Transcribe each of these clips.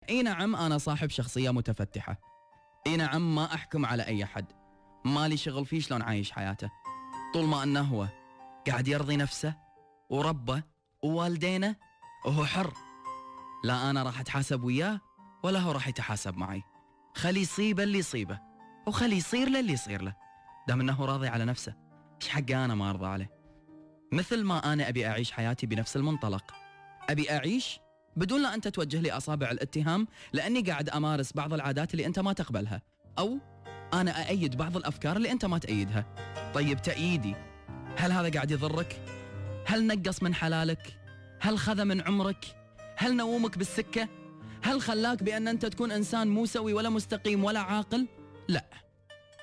اي نعم انا صاحب شخصية متفتحة، اي نعم ما احكم على اي حد، مالي شغل فيه شلون عايش حياته، طول ما انه هو قاعد يرضي نفسه وربه ووالدينه وهو حر. لا انا راح اتحاسب وياه ولا هو راح يتحاسب معي. خلي يصيبه اللي يصيبه وخلي يصير له اللي يصير له، دام انه راضي على نفسه، ايش حقي انا ما ارضى عليه؟ مثل ما انا ابي اعيش حياتي بنفس المنطلق، ابي اعيش بدون لا انت توجه لي اصابع الاتهام لاني قاعد امارس بعض العادات اللي انت ما تقبلها، او انا اأيد بعض الافكار اللي انت ما تأيدها. طيب تأييدي هل هذا قاعد يضرك؟ هل نقص من حلالك؟ هل خذ من عمرك؟ هل نومك بالسكة؟ هل خلاك بأن أنت تكون إنسان مو سوي ولا مستقيم ولا عاقل؟ لا.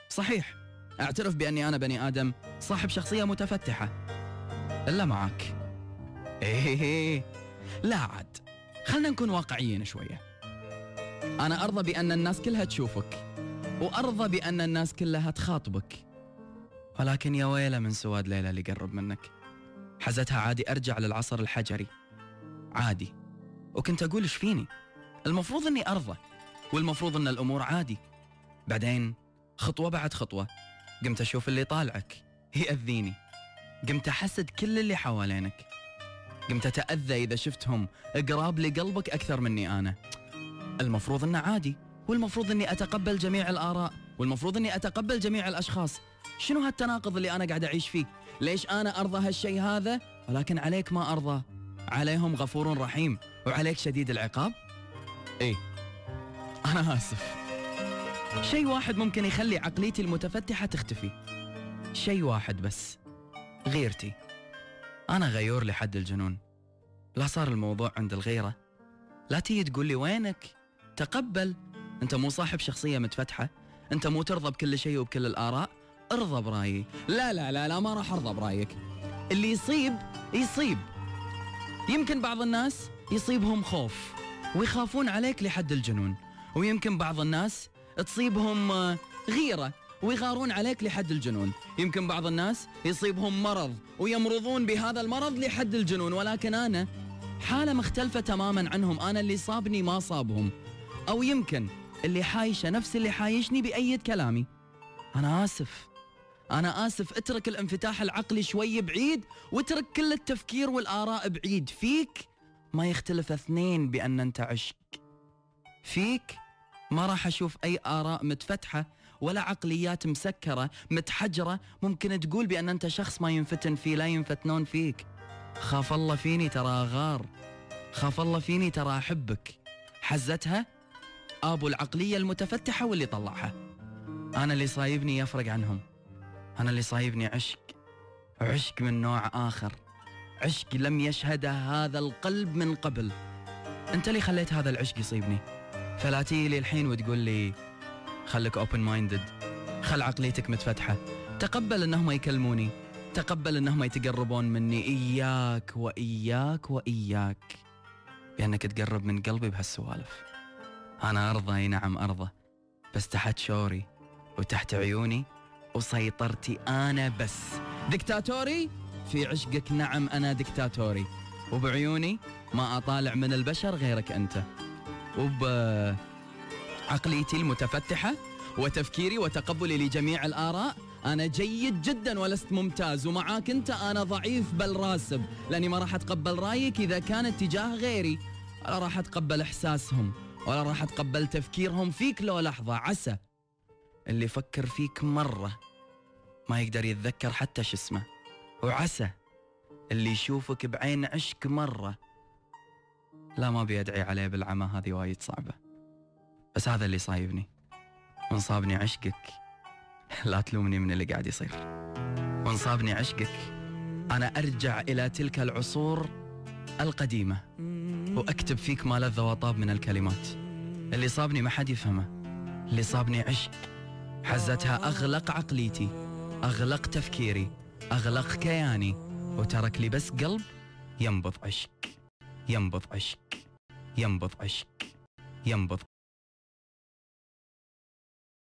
صحيح أعترف بأني أنا بني آدم صاحب شخصية متفتحة، إلا معك. إيه لا عاد، خلنا نكون واقعيين شوية. أنا أرضى بأن الناس كلها تشوفك، وأرضى بأن الناس كلها تخاطبك، ولكن يا ويله من سواد ليلى اللي قرب منك. حزتها عادي أرجع للعصر الحجري، عادي. وكنت أقول إيش فيني؟ المفروض أني أرضى، والمفروض أن الأمور عادي. بعدين خطوة بعد خطوة قمت أشوف اللي طالعك يأذيني، قمت أحسد كل اللي حوالينك، قمت أتأذى إذا شفتهم قراب لقلبك أكثر مني أنا. المفروض أنه عادي، والمفروض أني أتقبل جميع الآراء، والمفروض أني أتقبل جميع الأشخاص. شنو هالتناقض اللي أنا قاعد أعيش فيه؟ ليش أنا أرضى هالشيء هذا ولكن عليك ما أرضى؟ عليهم غفور رحيم وعليك شديد العقاب؟ إيه أنا آسف. شيء واحد ممكن يخلي عقليتي المتفتحة تختفي، شيء واحد بس، غيرتي. أنا غيور لحد الجنون. لا صار الموضوع عند الغيرة، لا تيجي تقول لي وينك؟ تقبل، أنت مو صاحب شخصية متفتحة، أنت مو ترضى بكل شيء وبكل الآراء، ارضى برايي. لا لا لا لا ما راح أرضى برايك. اللي يصيب يصيب. يمكن بعض الناس يصيبهم خوف ويخافون عليك لحد الجنون، ويمكن بعض الناس تصيبهم غيرة ويغارون عليك لحد الجنون، يمكن بعض الناس يصيبهم مرض ويمرضون بهذا المرض لحد الجنون، ولكن أنا حالة مختلفة تماما عنهم. أنا اللي صابني ما صابهم، أو يمكن اللي حايشة نفس اللي حايشني بأيد كلامي. أنا آسف، أنا آسف. اترك الانفتاح العقلي شوي بعيد، واترك كل التفكير والآراء بعيد. فيك ما يختلف اثنين بأن أنت عشق. فيك ما راح أشوف أي آراء متفتحة ولا عقليات مسكرة متحجرة ممكن تقول بأن أنت شخص ما ينفتن فيه، لا ينفتنون فيك. خاف الله فيني ترى أغار، خاف الله فيني ترى أحبك. حزتها أبو العقلية المتفتحة واللي طلعها. أنا اللي صايبني يفرق عنهم، أنا اللي صايبني عشق، عشق من نوع آخر، عشق لم يشهده هذا القلب من قبل. أنت اللي خليت هذا العشق يصيبني، فلا تيجي لي الحين وتقول لي خلك open minded، خل عقليتك متفتحة، تقبل أنهم يكلموني، تقبل أنهم يتقربون مني. إياك وإياك وإياك بأنك تقرب من قلبي بهالسوالف. أنا أرضى، أي نعم أرضى، بس تحت شوري وتحت عيوني وسيطرتي أنا بس. دكتاتوري في عشقك، نعم أنا دكتاتوري، وبعيوني ما أطالع من البشر غيرك أنت، وبعقليتي المتفتحة وتفكيري وتقبلي لجميع الآراء أنا جيد جدا ولست ممتاز، ومعاك أنت أنا ضعيف بل راسب، لأني ما راح أتقبل رأيك إذا كان اتجاه غيري، ولا راح أتقبل إحساسهم، ولا راح أتقبل تفكيرهم فيك لو لحظة. عسى اللي يفكر فيك مرة ما يقدر يتذكر حتى شو اسمه، وعسى اللي يشوفك بعين عشق مرة لا ما بيدعي عليه بالعمى. هذه وايد صعبة، بس هذا اللي صايبني، وإن صابني عشقك لا تلومني من اللي قاعد يصير. وإن صابني عشقك أنا أرجع إلى تلك العصور القديمة وأكتب فيك ما لذ وطاب من الكلمات. اللي صابني ما حد يفهمه، اللي صابني عشق، حزتها أغلق عقليتي، أغلق تفكيري، أغلق كياني، وترك لي بس قلب ينبض عشق، ينبض عشق، ينبض عشق، ينبض